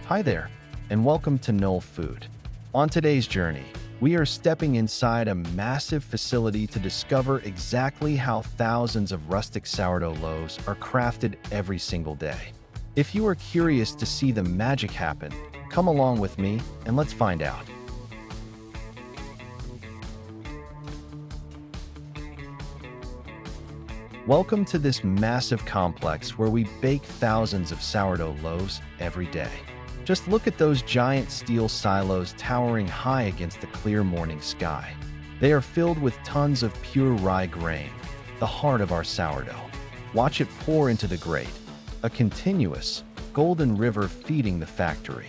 Hi there, and welcome to Noal Food. On today's journey, we are stepping inside a massive facility to discover exactly how thousands of rustic sourdough loaves are crafted every single day. If you are curious to see the magic happen, come along with me and let's find out. Welcome to this massive complex where we bake thousands of sourdough loaves every day. Just look at those giant steel silos towering high against the clear morning sky. They are filled with tons of pure rye grain, the heart of our sourdough. Watch it pour into the grate, a continuous, golden river feeding the factory.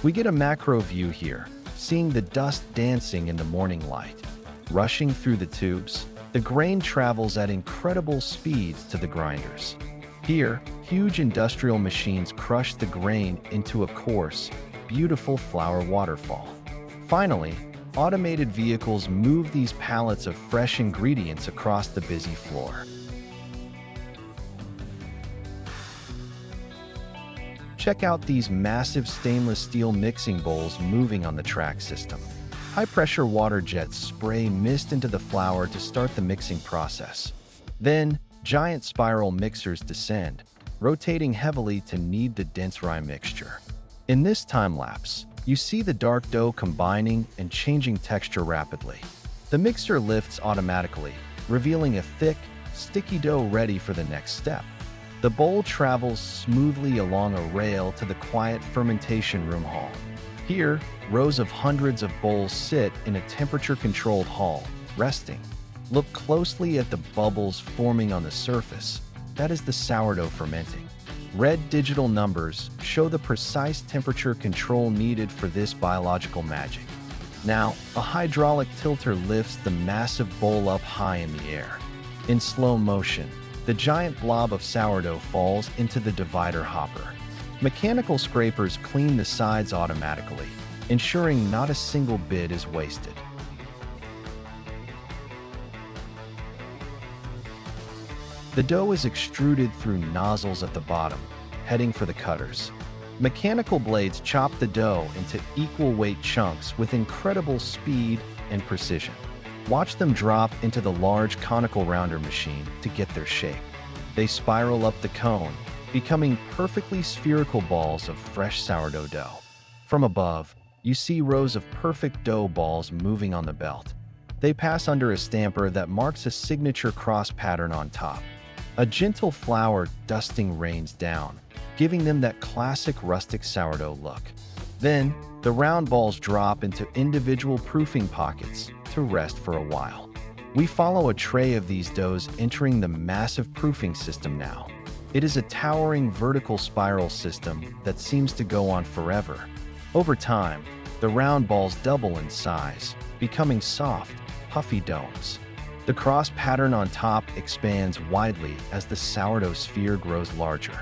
We get a macro view here, seeing the dust dancing in the morning light. Rushing through the tubes, the grain travels at incredible speeds to the grinders. Here, huge industrial machines crush the grain into a coarse, beautiful flour waterfall. Finally, automated vehicles move these pallets of fresh ingredients across the busy floor. Check out these massive stainless steel mixing bowls moving on the track system. High-pressure water jets spray mist into the flour to start the mixing process. Then, giant spiral mixers descend, rotating heavily to knead the dense rye mixture. In this time-lapse, you see the dark dough combining and changing texture rapidly. The mixer lifts automatically, revealing a thick, sticky dough ready for the next step. The bowl travels smoothly along a rail to the quiet fermentation room hall. Here, rows of hundreds of bowls sit in a temperature-controlled hall, resting. Look closely at the bubbles forming on the surface. That is the sourdough fermenting. Red digital numbers show the precise temperature control needed for this biological magic. Now, a hydraulic tilter lifts the massive bowl up high in the air. In slow motion, the giant blob of sourdough falls into the divider hopper. Mechanical scrapers clean the sides automatically, ensuring not a single bit is wasted. The dough is extruded through nozzles at the bottom, heading for the cutters. Mechanical blades chop the dough into equal weight chunks with incredible speed and precision. Watch them drop into the large conical rounder machine to get their shape. They spiral up the cone, becoming perfectly spherical balls of fresh sourdough dough. From above, you see rows of perfect dough balls moving on the belt. They pass under a stamper that marks a signature cross pattern on top. A gentle flour dusting rains down, giving them that classic rustic sourdough look. Then, the round balls drop into individual proofing pockets to rest for a while. We follow a tray of these doughs entering the massive proofing system now. It is a towering vertical spiral system that seems to go on forever. Over time, the round balls double in size, becoming soft, puffy domes. The cross pattern on top expands widely as the sourdough sphere grows larger.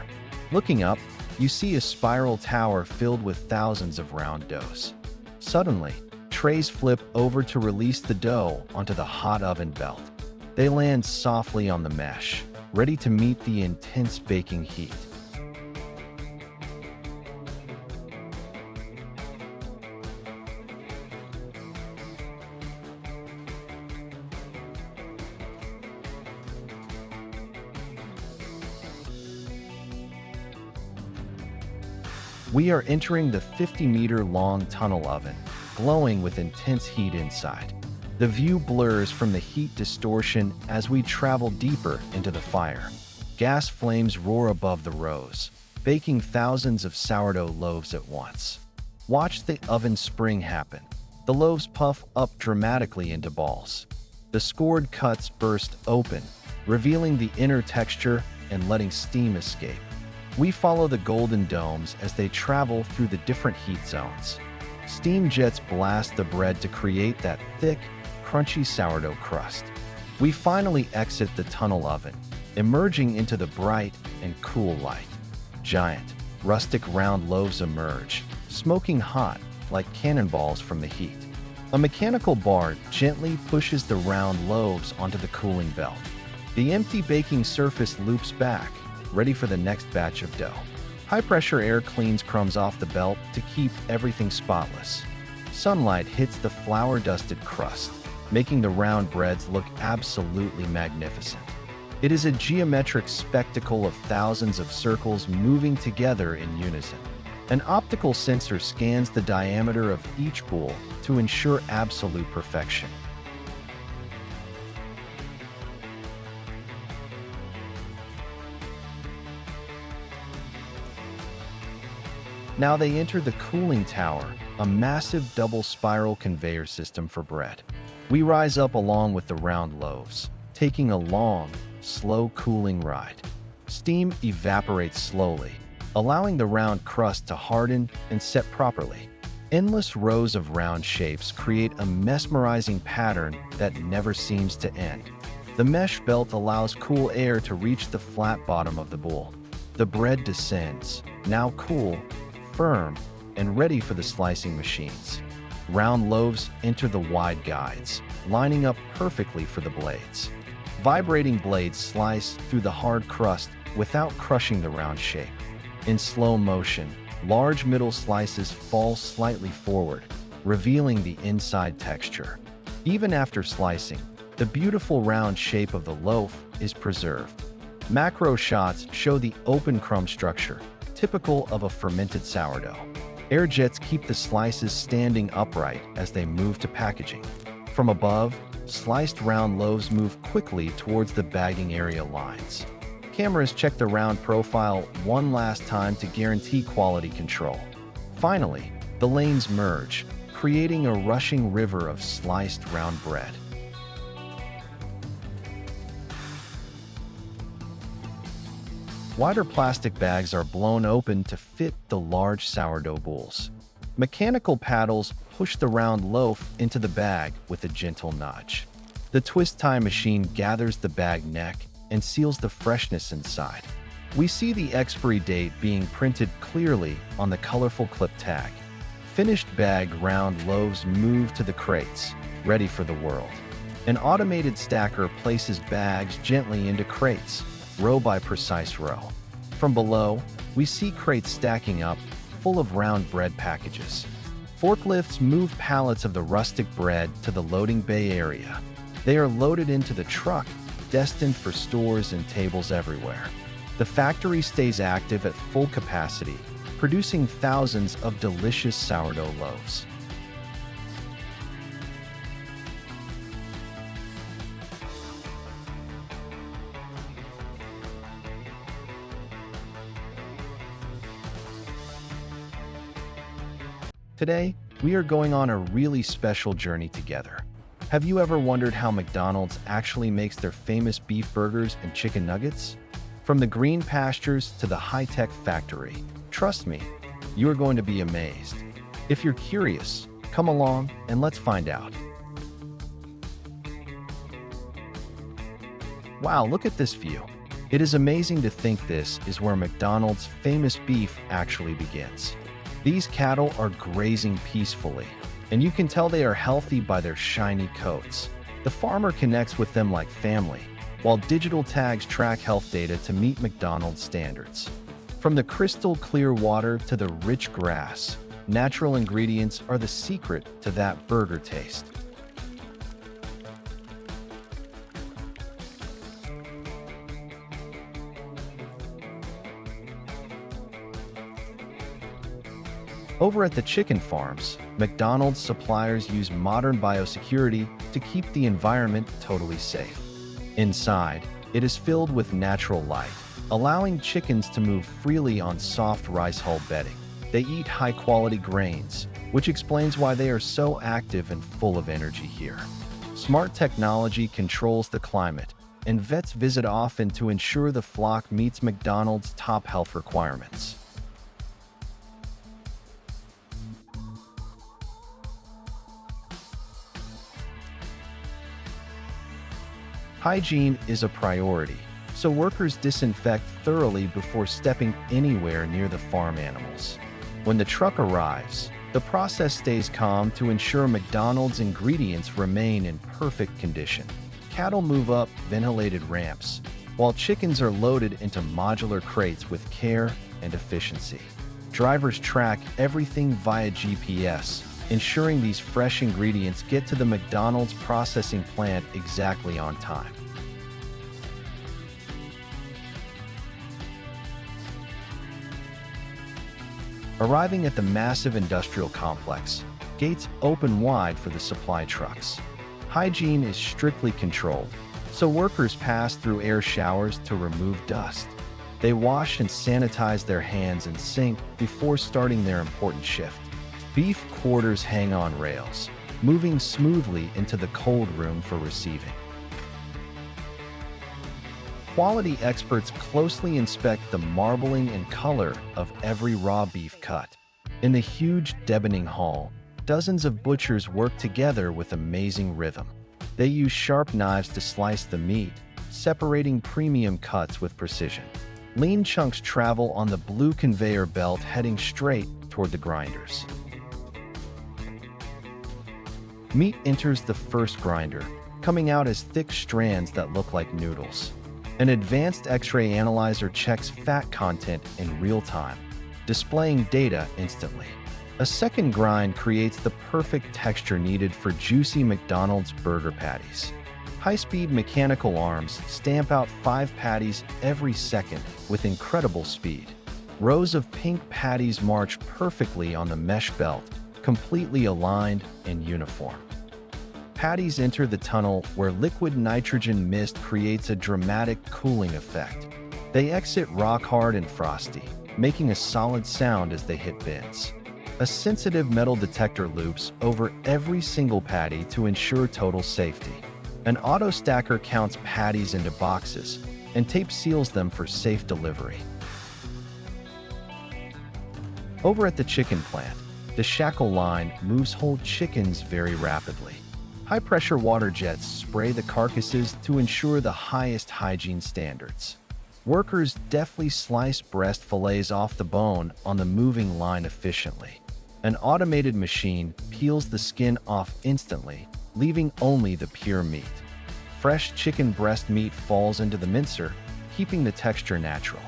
Looking up, you see a spiral tower filled with thousands of round doughs. Suddenly, trays flip over to release the dough onto the hot oven belt. They land softly on the mesh, ready to meet the intense baking heat. We are entering the 50-meter-long tunnel oven, glowing with intense heat inside. The view blurs from the heat distortion as we travel deeper into the fire. Gas flames roar above the rows, baking thousands of sourdough loaves at once. Watch the oven spring happen. The loaves puff up dramatically into balls. The scored cuts burst open, revealing the inner texture and letting steam escape. We follow the golden domes as they travel through the different heat zones. Steam jets blast the bread to create that thick, crunchy sourdough crust. We finally exit the tunnel oven, emerging into the bright and cool light. Giant, rustic round loaves emerge, smoking hot like cannonballs from the heat. A mechanical bar gently pushes the round loaves onto the cooling belt. The empty baking surface loops back, ready for the next batch of dough. High-pressure air cleans crumbs off the belt to keep everything spotless. Sunlight hits the flour-dusted crust, making the round breads look absolutely magnificent. It is a geometric spectacle of thousands of circles moving together in unison. An optical sensor scans the diameter of each bowl to ensure absolute perfection. Now they enter the cooling tower, a massive double spiral conveyor system for bread. We rise up along with the round loaves, taking a long, slow cooling ride. Steam evaporates slowly, allowing the round crust to harden and set properly. Endless rows of round shapes create a mesmerizing pattern that never seems to end. The mesh belt allows cool air to reach the flat bottom of the bowl. The bread descends, now cool, firm, and ready for the slicing machines. Round loaves enter the wide guides, lining up perfectly for the blades. Vibrating blades slice through the hard crust without crushing the round shape. In slow motion, large middle slices fall slightly forward, revealing the inside texture. Even after slicing, the beautiful round shape of the loaf is preserved. Macro shots show the open crumb structure, typical of a fermented sourdough. Air jets keep the slices standing upright as they move to packaging. From above, sliced round loaves move quickly towards the bagging area lines. Cameras check the round profile one last time to guarantee quality control. Finally, the lanes merge, creating a rushing river of sliced round bread. Wider plastic bags are blown open to fit the large sourdough bowls. Mechanical paddles push the round loaf into the bag with a gentle nudge. The twist tie machine gathers the bag neck and seals the freshness inside. We see the expiry date being printed clearly on the colorful clip tag. Finished bag round loaves move to the crates, ready for the world. An automated stacker places bags gently into crates, row by precise row. From below, we see crates stacking up, full of round bread packages. Forklifts move pallets of the rustic bread to the loading bay area. They are loaded into the truck, destined for stores and tables everywhere. The factory stays active at full capacity, producing thousands of delicious sourdough loaves. Today, we are going on a really special journey together. Have you ever wondered how McDonald's actually makes their famous beef burgers and chicken nuggets? From the green pastures to the high-tech factory, trust me, you are going to be amazed. If you're curious, come along and let's find out. Wow, look at this view. It is amazing to think this is where McDonald's famous beef actually begins. These cattle are grazing peacefully, and you can tell they are healthy by their shiny coats. The farmer connects with them like family, while digital tags track health data to meet McDonald's standards. From the crystal clear water to the rich grass, natural ingredients are the secret to that burger taste. Over at the chicken farms, McDonald's suppliers use modern biosecurity to keep the environment totally safe. Inside, it is filled with natural light, allowing chickens to move freely on soft rice hull bedding. They eat high-quality grains, which explains why they are so active and full of energy here. Smart technology controls the climate, and vets visit often to ensure the flock meets McDonald's top health requirements. Hygiene is a priority, so workers disinfect thoroughly before stepping anywhere near the farm animals. When the truck arrives, the process stays calm to ensure McDonald's ingredients remain in perfect condition. Cattle move up ventilated ramps, while chickens are loaded into modular crates with care and efficiency. Drivers track everything via GPS, ensuring these fresh ingredients get to the McDonald's processing plant exactly on time. Arriving at the massive industrial complex, gates open wide for the supply trucks. Hygiene is strictly controlled, so workers pass through air showers to remove dust. They wash and sanitize their hands and sink before starting their important shift. Beef quarters hang on rails, moving smoothly into the cold room for receiving. Quality experts closely inspect the marbling and color of every raw beef cut. In the huge deboning hall, dozens of butchers work together with amazing rhythm. They use sharp knives to slice the meat, separating premium cuts with precision. Lean chunks travel on the blue conveyor belt heading straight toward the grinders. Meat enters the first grinder, coming out as thick strands that look like noodles. An advanced X-ray analyzer checks fat content in real time, displaying data instantly. A second grind creates the perfect texture needed for juicy McDonald's burger patties. High-speed mechanical arms stamp out 5 patties every second with incredible speed. Rows of pink patties march perfectly on the mesh belt, completely aligned and uniform. Patties enter the tunnel where liquid nitrogen mist creates a dramatic cooling effect. They exit rock-hard and frosty, making a solid sound as they hit bins. A sensitive metal detector loops over every single patty to ensure total safety. An auto stacker counts patties into boxes and tape seals them for safe delivery. Over at the chicken plant, the shackle line moves whole chickens very rapidly. High-pressure water jets spray the carcasses to ensure the highest hygiene standards. Workers deftly slice breast fillets off the bone on the moving line efficiently. An automated machine peels the skin off instantly, leaving only the pure meat. Fresh chicken breast meat falls into the mincer, keeping the texture natural.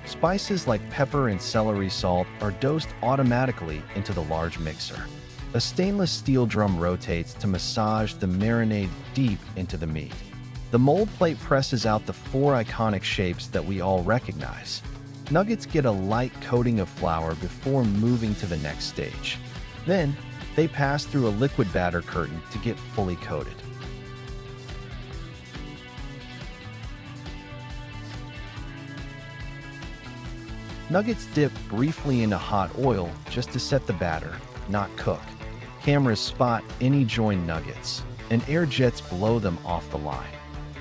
Spices like pepper and celery salt are dosed automatically into the large mixer. A stainless steel drum rotates to massage the marinade deep into the meat. The mold plate presses out the 4 iconic shapes that we all recognize. Nuggets get a light coating of flour before moving to the next stage. Then, they pass through a liquid batter curtain to get fully coated. Nuggets dip briefly into hot oil just to set the batter, not cook. Cameras spot any joined nuggets, and air jets blow them off the line.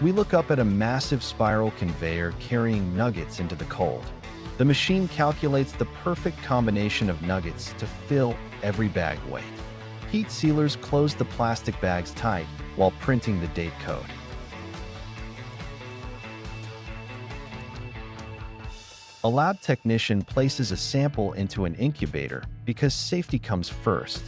We look up at a massive spiral conveyor carrying nuggets into the cold. The machine calculates the perfect combination of nuggets to fill every bag weight. Heat sealers close the plastic bags tight while printing the date code. A lab technician places a sample into an incubator because safety comes first.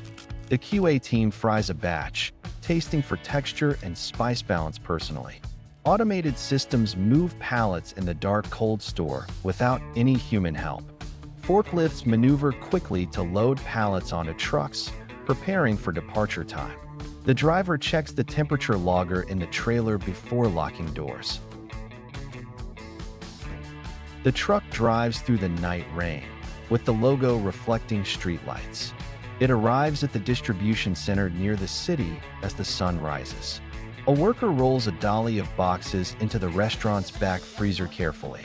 The QA team fries a batch, tasting for texture and spice balance personally. Automated systems move pallets in the dark cold store without any human help. Forklifts maneuver quickly to load pallets onto trucks, preparing for departure time. The driver checks the temperature logger in the trailer before locking doors. The truck drives through the night rain, with the logo reflecting streetlights. It arrives at the distribution center near the city as the sun rises. A worker rolls a dolly of boxes into the restaurant's back freezer carefully.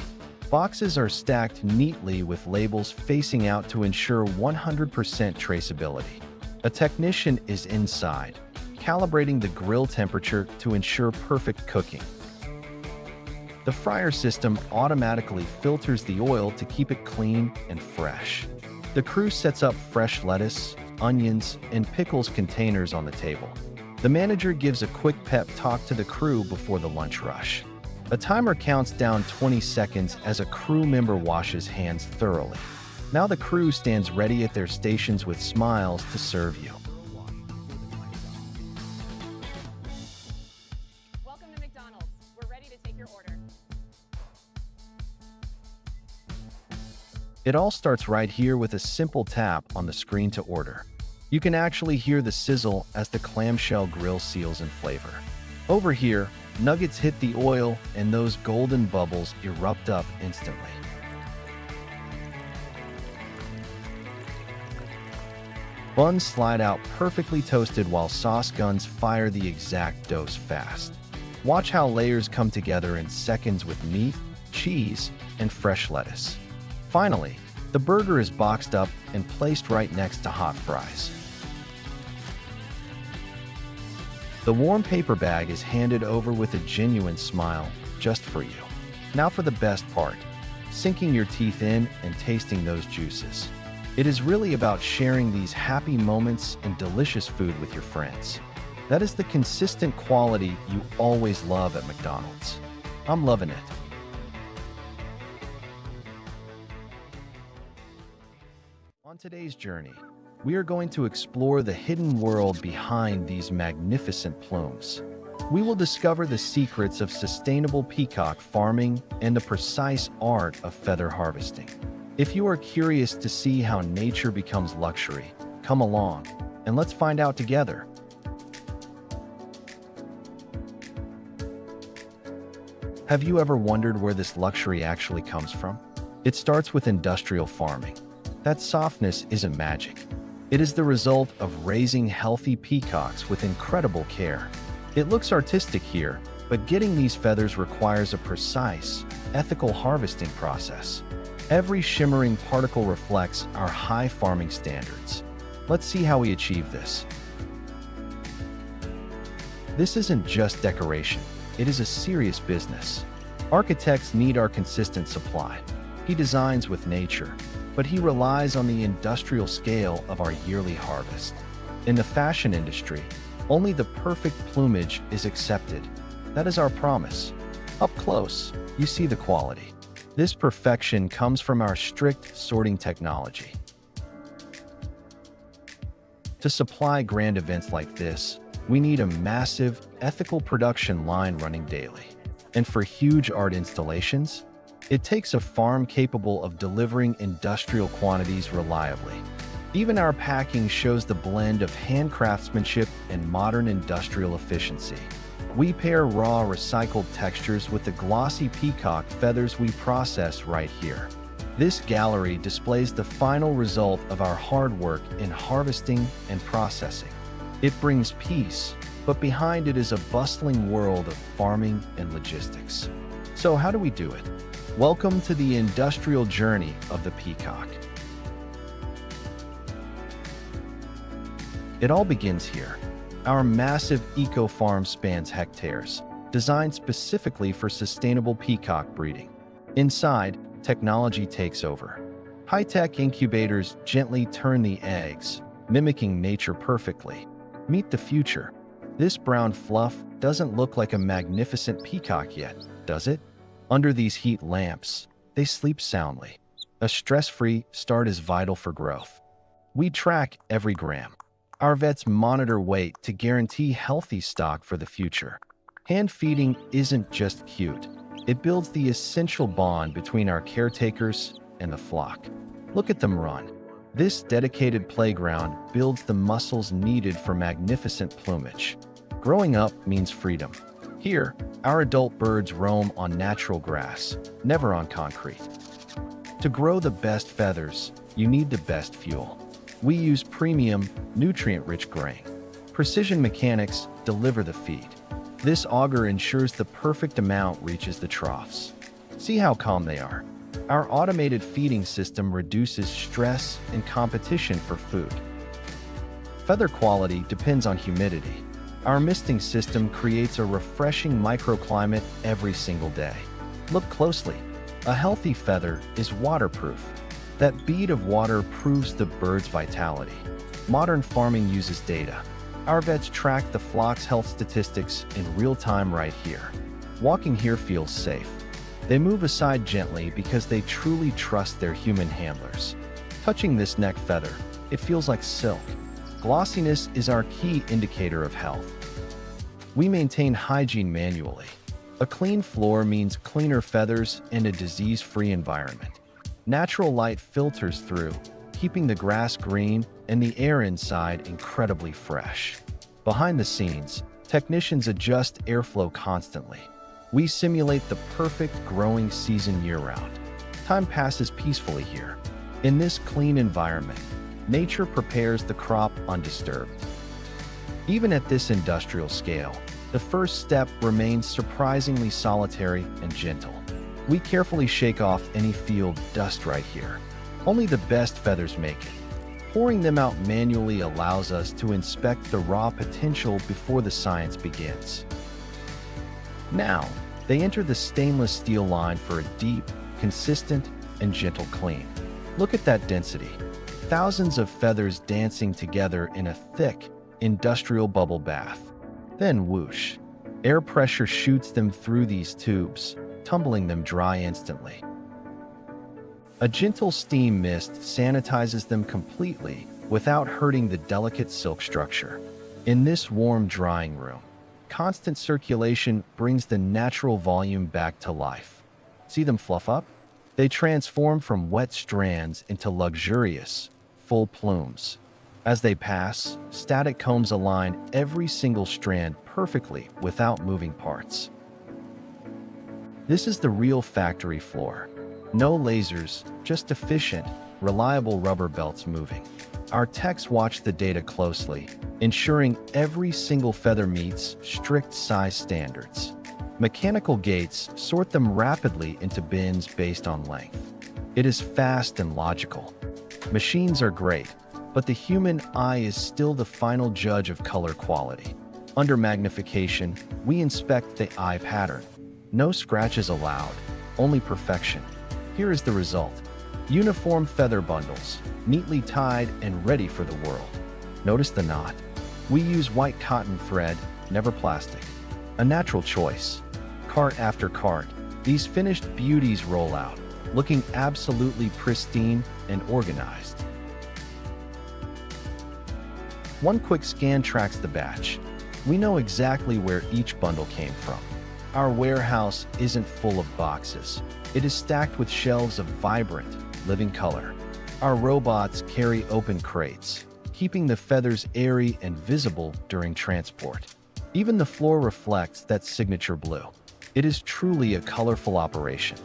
Boxes are stacked neatly with labels facing out to ensure 100% traceability. A technician is inside, calibrating the grill temperature to ensure perfect cooking. The fryer system automatically filters the oil to keep it clean and fresh. The crew sets up fresh lettuce, onions, and pickles containers on the table. The manager gives a quick pep talk to the crew before the lunch rush. A timer counts down 20 seconds as a crew member washes hands thoroughly. Now the crew stands ready at their stations with smiles to serve you. Welcome to McDonald's. We're ready to take your order. It all starts right here with a simple tap on the screen to order. You can actually hear the sizzle as the clamshell grill seals in flavor. Over here, nuggets hit the oil and those golden bubbles erupt up instantly. Buns slide out perfectly toasted while sauce guns fire the exact dose fast. Watch how layers come together in seconds with meat, cheese, and fresh lettuce. Finally, the burger is boxed up and placed right next to hot fries. The warm paper bag is handed over with a genuine smile, just for you. Now for the best part, sinking your teeth in and tasting those juices. It is really about sharing these happy moments and delicious food with your friends. That is the consistent quality you always love at McDonald's. I'm loving it. On today's journey, we are going to explore the hidden world behind these magnificent plumes. We will discover the secrets of sustainable peacock farming and the precise art of feather harvesting. If you are curious to see how nature becomes luxury, come along and let's find out together. Have you ever wondered where this luxury actually comes from? It starts with industrial farming. That softness isn't magic. It is the result of raising healthy peacocks with incredible care. It looks artistic here, but getting these feathers requires a precise, ethical harvesting process. Every shimmering particle reflects our high farming standards. Let's see how we achieve this. This isn't just decoration, it is a serious business. Architects need our consistent supply. He designs with nature, but he relies on the industrial scale of our yearly harvest. In the fashion industry, only the perfect plumage is accepted. That is our promise. Up close, you see the quality. This perfection comes from our strict sorting technology. To supply grand events like this, we need a massive, ethical production line running daily. And for huge art installations, it takes a farm capable of delivering industrial quantities reliably. Even our packing shows the blend of hand craftsmanship and modern industrial efficiency. We pair raw recycled textures with the glossy peacock feathers we process right here. This gallery displays the final result of our hard work in harvesting and processing. It brings peace, but behind it is a bustling world of farming and logistics. So how do we do it? Welcome to the industrial journey of the peacock. It all begins here. Our massive eco-farm spans hectares, designed specifically for sustainable peacock breeding. Inside, technology takes over. High-tech incubators gently turn the eggs, mimicking nature perfectly. Meet the future. This brown fluff doesn't look like a magnificent peacock yet, does it? Under these heat lamps, they sleep soundly. A stress-free start is vital for growth. We track every gram. Our vets monitor weight to guarantee healthy stock for the future. Hand feeding isn't just cute. It builds the essential bond between our caretakers and the flock. Look at them run. This dedicated playground builds the muscles needed for magnificent plumage. Growing up means freedom. Here, our adult birds roam on natural grass, never on concrete. To grow the best feathers, you need the best fuel. We use premium, nutrient-rich grain. Precision mechanics deliver the feed. This auger ensures the perfect amount reaches the troughs. See how calm they are. Our automated feeding system reduces stress and competition for food. Feather quality depends on humidity. Our misting system creates a refreshing microclimate every single day. Look closely. A healthy feather is waterproof. That bead of water proves the bird's vitality. Modern farming uses data. Our vets track the flock's health statistics in real time right here. Walking here feels safe. They move aside gently because they truly trust their human handlers. Touching this neck feather, it feels like silk. Glossiness is our key indicator of health. We maintain hygiene manually. A clean floor means cleaner feathers and a disease-free environment. Natural light filters through, keeping the grass green and the air inside incredibly fresh. Behind the scenes, technicians adjust airflow constantly. We simulate the perfect growing season year-round. Time passes peacefully here. In this clean environment, nature prepares the crop undisturbed. Even at this industrial scale, the first step remains surprisingly solitary and gentle. We carefully shake off any field dust right here. Only the best feathers make it. Pouring them out manually allows us to inspect the raw potential before the science begins. Now, they enter the stainless steel line for a deep, consistent, and gentle clean. Look at that density. Thousands of feathers dancing together in a thick, industrial bubble bath. Then whoosh, air pressure shoots them through these tubes, tumbling them dry instantly. A gentle steam mist sanitizes them completely without hurting the delicate silk structure. In this warm drying room, constant circulation brings the natural volume back to life. See them fluff up? They transform from wet strands into luxurious, full plumes. As they pass, static combs align every single strand perfectly without moving parts. This is the real factory floor. No lasers, just efficient, reliable rubber belts moving. Our techs watch the data closely, ensuring every single feather meets strict size standards. Mechanical gates sort them rapidly into bins based on length. It is fast and logical. Machines are great, but the human eye is still the final judge of color quality. Under magnification, we inspect the eye pattern. No scratches allowed, only perfection. Here is the result. Uniform feather bundles, neatly tied and ready for the world. Notice the knot. We use white cotton thread, never plastic. A natural choice. Cart after cart, these finished beauties roll out, looking absolutely pristine and organized. One quick scan tracks the batch. We know exactly where each bundle came from. Our warehouse isn't full of boxes. It is stacked with shelves of vibrant, living color. Our robots carry open crates, keeping the feathers airy and visible during transport. Even the floor reflects that signature blue. It is truly a colorful operation.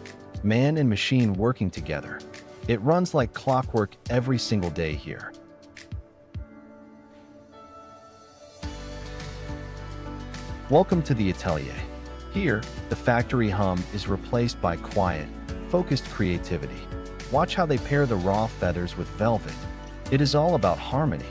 Man and machine working together. It runs like clockwork every single day here. Welcome to the atelier. Here, the factory hum is replaced by quiet, focused creativity. Watch how they pair the raw feathers with velvet. It is all about harmony.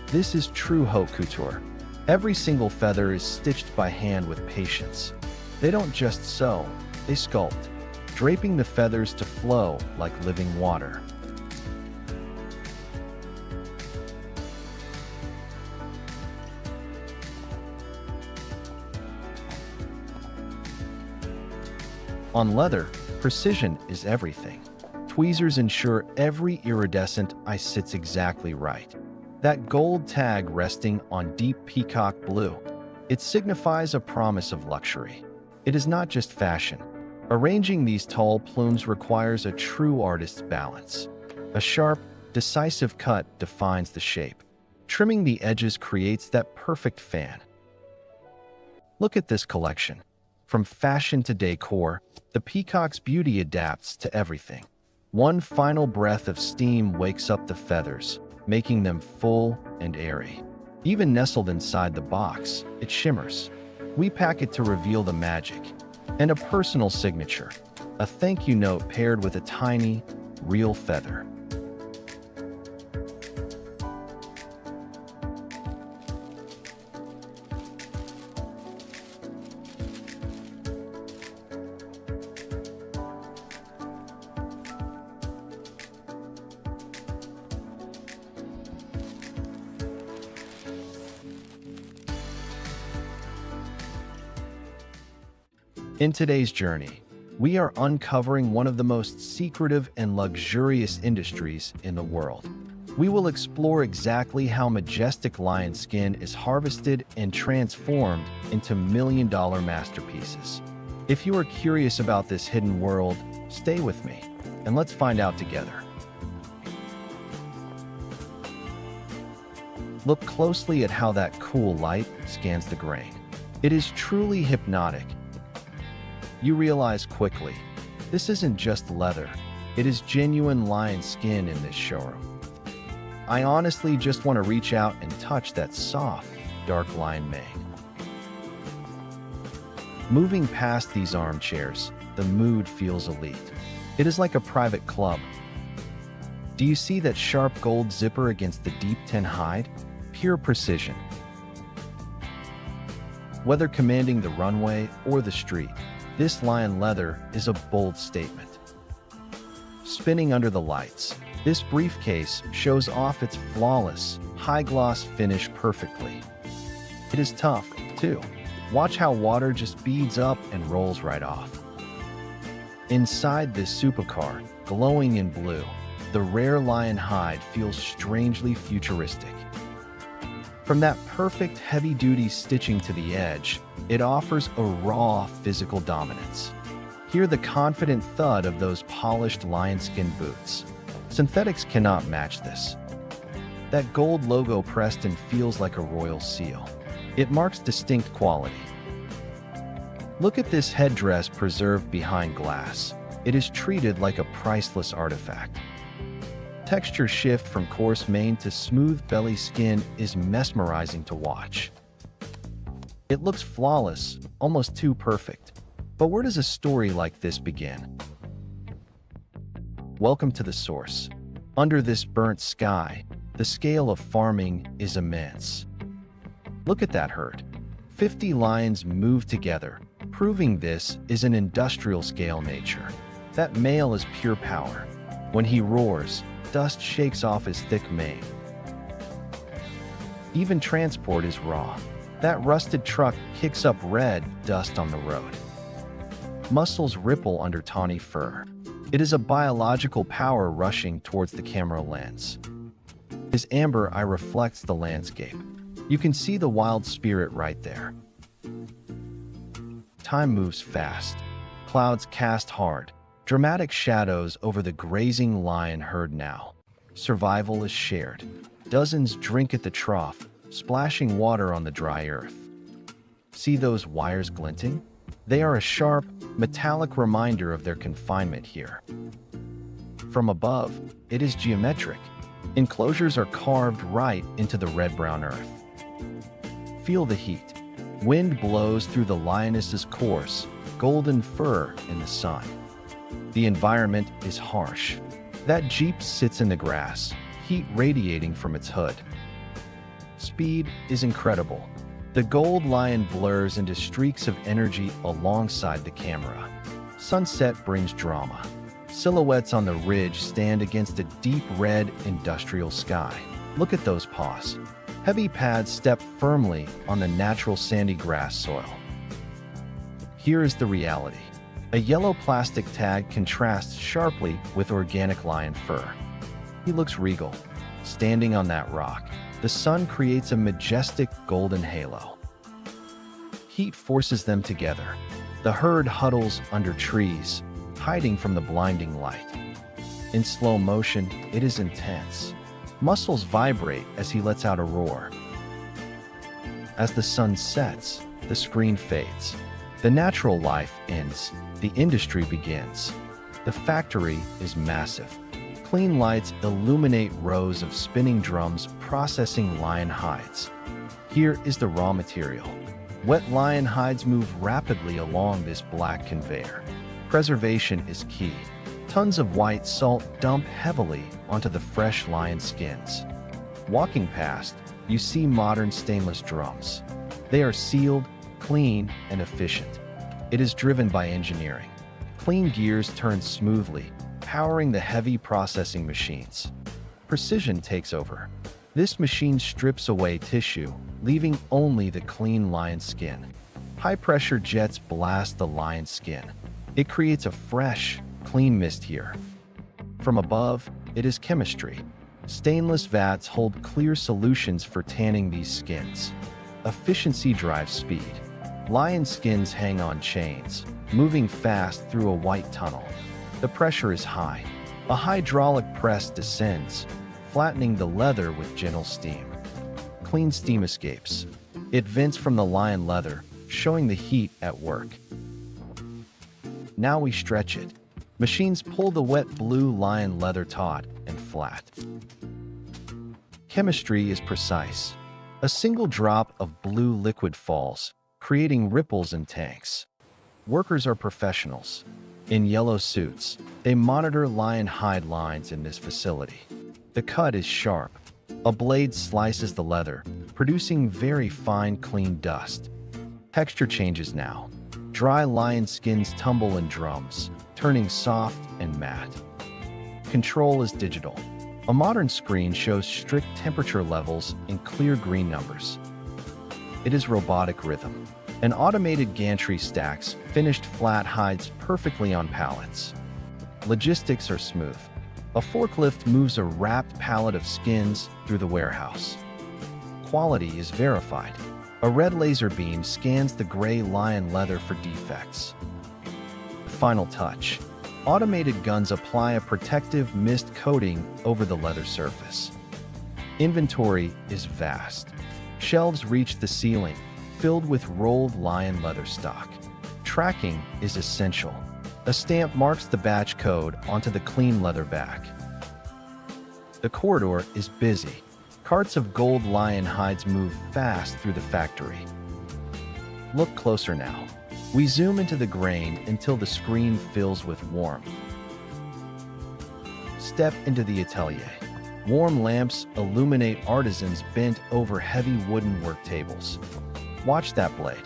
This is true haute couture. Every single feather is stitched by hand with patience. They don't just sew, they sculpt, draping the feathers to flow like living water. On leather, precision is everything. Tweezers ensure every iridescent eye sits exactly right. That gold tag resting on deep peacock blue, it signifies a promise of luxury. It is not just fashion. Arranging these tall plumes requires a true artist's balance. A sharp, decisive cut defines the shape. Trimming the edges creates that perfect fan. Look at this collection. From fashion to decor, the peacock's beauty adapts to everything. One final breath of steam wakes up the feathers, making them full and airy. Even nestled inside the box, it shimmers. We pack it to reveal the magic. And a personal signature, a thank you note paired with a tiny, real feather. In today's journey, we are uncovering one of the most secretive and luxurious industries in the world. We will explore exactly how majestic lion skin is harvested and transformed into million-dollar masterpieces. If you are curious about this hidden world, stay with me. and let's find out together. Look closely at how that cool light scans the grain. It is truly hypnotic. You realize quickly, this isn't just leather, it is genuine lion skin in this showroom. I honestly just want to reach out and touch that soft, dark lion mane. Moving past these armchairs, the mood feels elite. It is like a private club. Do you see that sharp gold zipper against the deep tan hide? Pure precision. Whether commanding the runway or the street, this lion leather is a bold statement. Spinning under the lights, this briefcase shows off its flawless, high-gloss finish perfectly. It is tough, too. Watch how water just beads up and rolls right off. Inside this supercar, glowing in blue, the rare lion hide feels strangely futuristic. From that perfect heavy-duty stitching to the edge, it offers a raw physical dominance. Hear the confident thud of those polished lion skin boots. Synthetics cannot match this. That gold logo pressed in feels like a royal seal. It marks distinct quality. Look at this headdress preserved behind glass. It is treated like a priceless artifact. Texture shift from coarse mane to smooth belly skin is mesmerizing to watch. It looks flawless, almost too perfect. But where does a story like this begin? Welcome to the source. Under this burnt sky, the scale of farming is immense. Look at that herd. 50 lions move together, proving this is an industrial scale nature. That male is pure power. When he roars, dust shakes off his thick mane. Even transport is raw. That rusted truck kicks up red dust on the road. Muscles ripple under tawny fur. It is a biological power rushing towards the camera lens. His amber eye reflects the landscape. You can see the wild spirit right there. Time moves fast. Clouds cast hard. Dramatic shadows over the grazing lion herd now. Survival is shared. Dozens drink at the trough, splashing water on the dry earth. See those wires glinting? They are a sharp, metallic reminder of their confinement here. From above, it is geometric. Enclosures are carved right into the red-brown earth. Feel the heat. Wind blows through the lioness's coarse, golden fur in the sun. The environment is harsh. That Jeep sits in the grass, heat radiating from its hood. Speed is incredible. The gold lion blurs into streaks of energy alongside the camera. Sunset brings drama. Silhouettes on the ridge stand against a deep red industrial sky. Look at those paws. Heavy pads step firmly on the natural sandy grass soil. Here is the reality. A yellow plastic tag contrasts sharply with organic lion fur. He looks regal. Standing on that rock, the sun creates a majestic golden halo. Heat forces them together. The herd huddles under trees, hiding from the blinding light. In slow motion, it is intense. Muscles vibrate as he lets out a roar. As the sun sets, the screen fades. The natural life ends. The industry begins. The factory is massive. Clean lights illuminate rows of spinning drums processing lion hides. Here is the raw material. Wet lion hides move rapidly along this black conveyor. Preservation is key. Tons of white salt dump heavily onto the fresh lion skins. Walking past, you see modern stainless drums. They are sealed, clean, and efficient. It is driven by engineering. Clean gears turn smoothly, powering the heavy processing machines. Precision takes over. This machine strips away tissue, leaving only the clean lion skin. High-pressure jets blast the lion skin. It creates a fresh, clean mist here. From above, it is chemistry. Stainless vats hold clear solutions for tanning these skins. Efficiency drives speed. Lion skins hang on chains, moving fast through a white tunnel. The pressure is high. A hydraulic press descends, flattening the leather with gentle steam. Clean steam escapes. It vents from the lion leather, showing the heat at work. Now we stretch it. Machines pull the wet blue lion leather taut and flat. Chemistry is precise. A single drop of blue liquid falls, creating ripples in tanks. Workers are professionals. In yellow suits, they monitor lion hide lines in this facility. The cut is sharp. A blade slices the leather, producing very fine, clean dust. Texture changes now. Dry lion skins tumble in drums, turning soft and matte. Control is digital. A modern screen shows strict temperature levels in clear green numbers. It is robotic rhythm. An automated gantry stacks finished flat hides perfectly on pallets. Logistics are smooth. A forklift moves a wrapped pallet of skins through the warehouse. Quality is verified. A red laser beam scans the gray lion leather for defects. Final touch. Automated guns apply a protective mist coating over the leather surface. Inventory is vast. Shelves reach the ceiling, filled with rolled lion leather stock. Tracking is essential. A stamp marks the batch code onto the clean leather bag. The corridor is busy. Carts of gold lion hides move fast through the factory. Look closer now. We zoom into the grain until the screen fills with warmth. Step into the atelier. Warm lamps illuminate artisans bent over heavy wooden work tables. Watch that blade.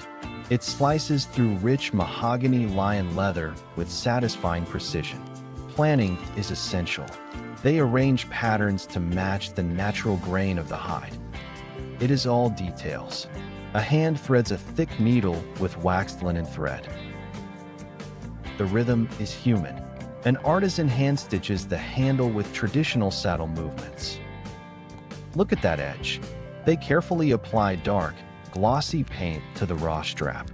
It slices through rich mahogany lion leather with satisfying precision. Planning is essential. They arrange patterns to match the natural grain of the hide. It is all details. A hand threads a thick needle with waxed linen thread. The rhythm is human. An artisan hand stitches the handle with traditional saddle movements. Look at that edge. They carefully apply dark, glossy paint to the raw strap.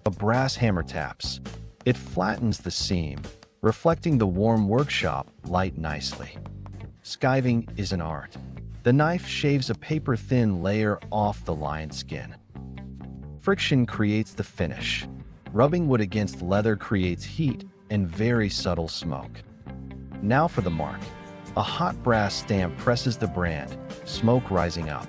A brass hammer taps. It flattens the seam, reflecting the warm workshop light nicely. Skiving is an art. The knife shaves a paper-thin layer off the lion skin. Friction creates the finish. Rubbing wood against leather creates heat and very subtle smoke. Now for the mark. A hot brass stamp presses the brand, smoke rising up.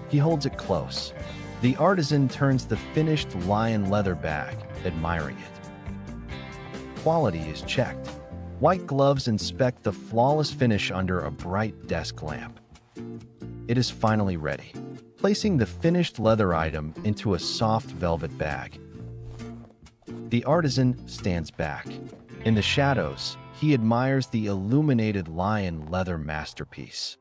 He holds it close. The artisan turns the finished lion leather bag, admiring it. Quality is checked. White gloves inspect the flawless finish under a bright desk lamp. It is finally ready, placing the finished leather item into a soft velvet bag. The artisan stands back. In the shadows, he admires the illuminated lion leather masterpiece.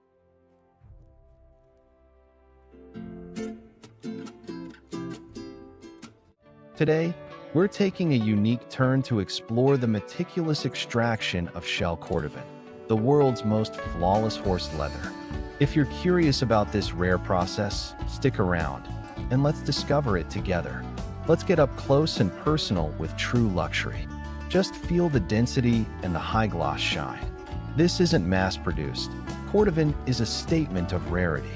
Today, we're taking a unique turn to explore the meticulous extraction of shell cordovan, the world's most flawless horse leather. If you're curious about this rare process, stick around, and let's discover it together. Let's get up close and personal with true luxury. Just feel the density and the high-gloss shine. This isn't mass-produced. Cordovan is a statement of rarity.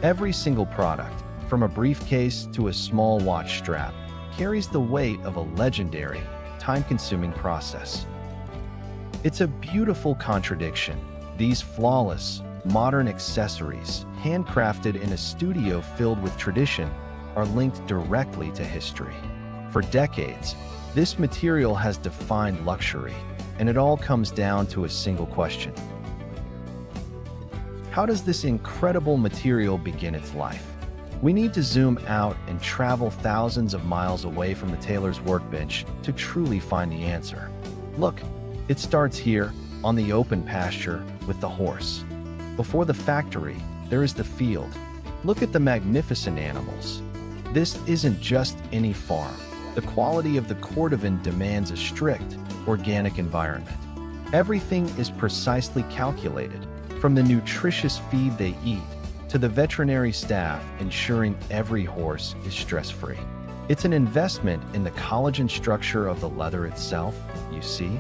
Every single product, from a briefcase to a small watch strap, carries the weight of a legendary, time-consuming process. It's a beautiful contradiction. These flawless, modern accessories, handcrafted in a studio filled with tradition, are linked directly to history. For decades, this material has defined luxury, and it all comes down to a single question. How does this incredible material begin its life? We need to zoom out and travel thousands of miles away from the tailor's workbench to truly find the answer. Look, it starts here, on the open pasture, with the horse. Before the factory, there is the field. Look at the magnificent animals. This isn't just any farm. The quality of the cordovan demands a strict, organic environment. Everything is precisely calculated, from the nutritious feed they eat to the veterinary staff ensuring every horse is stress-free. It's an investment in the collagen structure of the leather itself, you see?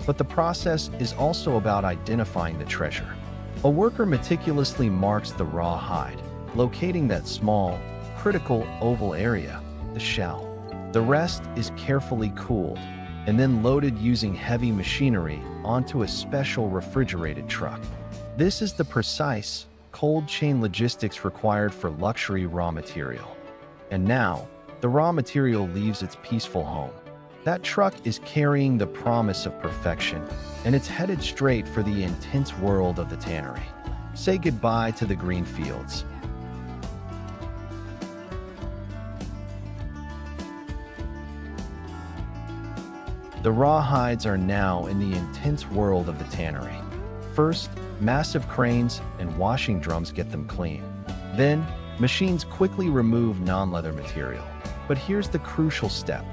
But the process is also about identifying the treasure. A worker meticulously marks the raw hide, locating that small, critical oval area, the shell. The rest is carefully cooled and then loaded using heavy machinery onto a special refrigerated truck. This is the precise, cold chain logistics required for luxury raw material. And now, the raw material leaves its peaceful home. That truck is carrying the promise of perfection, and it's headed straight for the intense world of the tannery. Say goodbye to the green fields. The raw hides are now in the intense world of the tannery. First, massive cranes and washing drums get them clean. Then, machines quickly remove non-leather material. But here's the crucial step.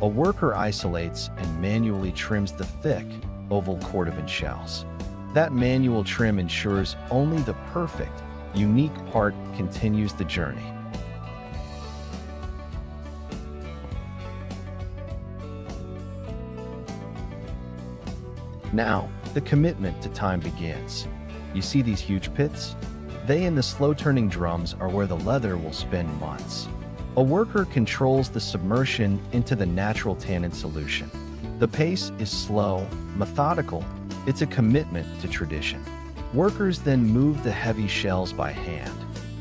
A worker isolates and manually trims the thick, oval cordovan shells. That manual trim ensures only the perfect, unique part continues the journey. Now, the commitment to time begins. You see these huge pits? They and the slow-turning drums are where the leather will spend months. A worker controls the submersion into the natural tannin solution. The pace is slow, methodical. It's a commitment to tradition. Workers then move the heavy shells by hand,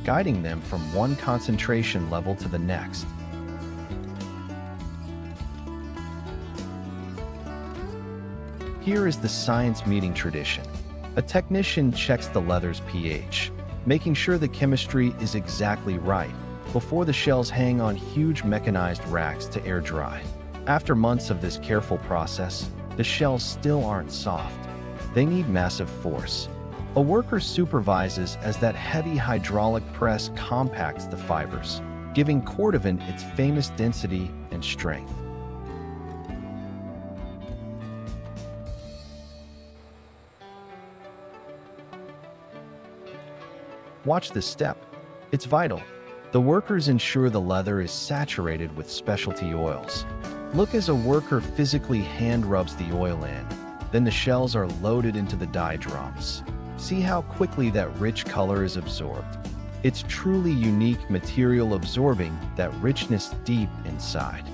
guiding them from one concentration level to the next. Here is the science meeting tradition. A technician checks the leather's pH, making sure the chemistry is exactly right before the shells hang on huge mechanized racks to air dry. After months of this careful process, the shells still aren't soft. They need massive force. A worker supervises as that heavy hydraulic press compacts the fibers, giving cordovan its famous density and strength. Watch this step. It's vital. The workers ensure the leather is saturated with specialty oils. Look as a worker physically hand rubs the oil in. Then the shells are loaded into the die drums. See how quickly that rich color is absorbed. It's truly unique material absorbing that richness deep inside.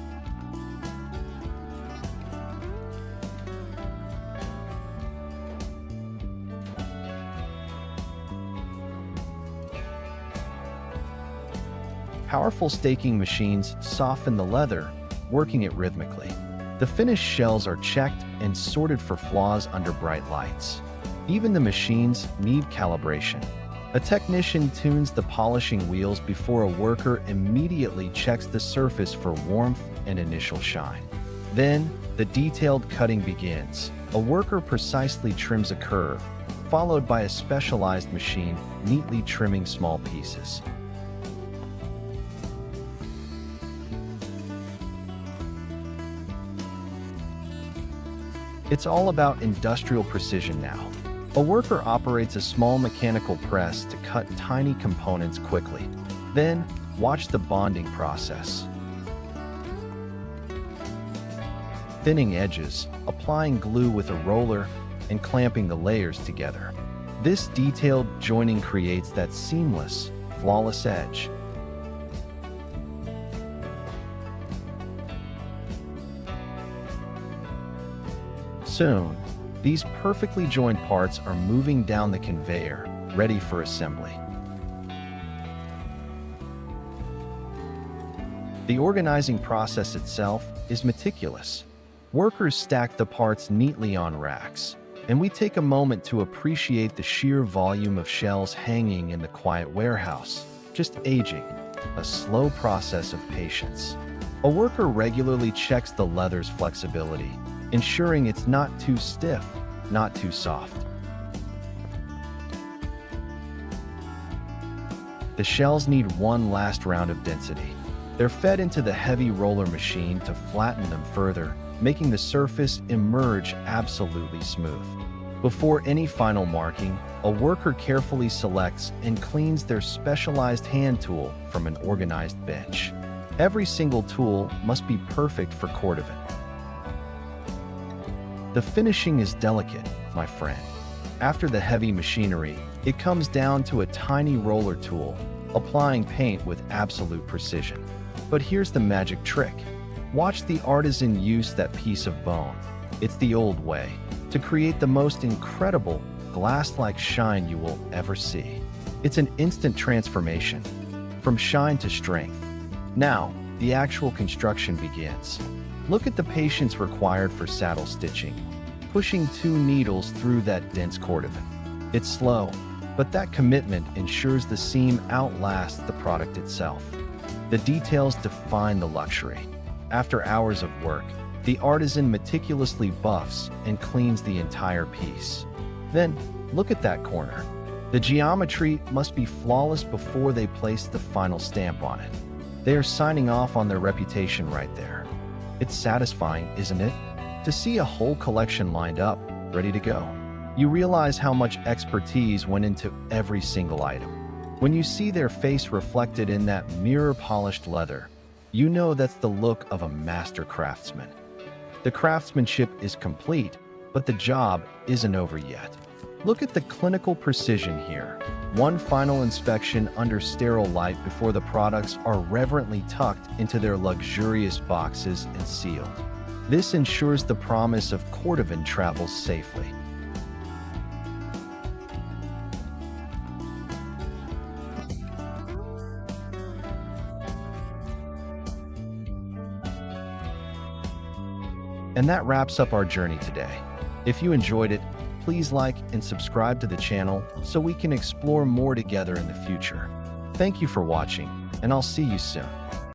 Powerful staking machines soften the leather, working it rhythmically. The finished shells are checked and sorted for flaws under bright lights. Even the machines need calibration. A technician tunes the polishing wheels before a worker immediately checks the surface for warmth and initial shine. Then, the detailed cutting begins. A worker precisely trims a curve, followed by a specialized machine neatly trimming small pieces. It's all about industrial precision now. A worker operates a small mechanical press to cut tiny components quickly. Then, watch the bonding process. Thinning edges, applying glue with a roller, and clamping the layers together. This detailed joining creates that seamless, flawless edge. Soon, these perfectly joined parts are moving down the conveyor, ready for assembly. The organizing process itself is meticulous. Workers stack the parts neatly on racks, and we take a moment to appreciate the sheer volume of shells hanging in the quiet warehouse, just aging, a slow process of patience. A worker regularly checks the leather's flexibility, ensuring it's not too stiff, not too soft. The shells need one last round of density. They're fed into the heavy roller machine to flatten them further, making the surface emerge absolutely smooth. Before any final marking, a worker carefully selects and cleans their specialized hand tool from an organized bench. Every single tool must be perfect for cordovan. The finishing is delicate, my friend. After the heavy machinery, it comes down to a tiny roller tool, applying paint with absolute precision. But here's the magic trick. Watch the artisan use that piece of bone. It's the old way, to create the most incredible, glass-like shine you will ever see. It's an instant transformation, from shine to strength. Now, the actual construction begins. Look at the patience required for saddle stitching, pushing 2 needles through that dense cordovan. It's slow, but that commitment ensures the seam outlasts the product itself. The details define the luxury. After hours of work, the artisan meticulously buffs and cleans the entire piece. Then, look at that corner. The geometry must be flawless before they place the final stamp on it. They are signing off on their reputation right there. It's satisfying, isn't it? To see a whole collection lined up, ready to go. You realize how much expertise went into every single item. When you see their face reflected in that mirror-polished leather, you know that's the look of a master craftsman. The craftsmanship is complete, but the job isn't over yet. Look at the clinical precision here. One final inspection under sterile light before the products are reverently tucked into their luxurious boxes and sealed. This ensures the promise of cordovan travels safely. And that wraps up our journey today. If you enjoyed it, please like and subscribe to the channel so we can explore more together in the future. Thank you for watching, and I'll see you soon.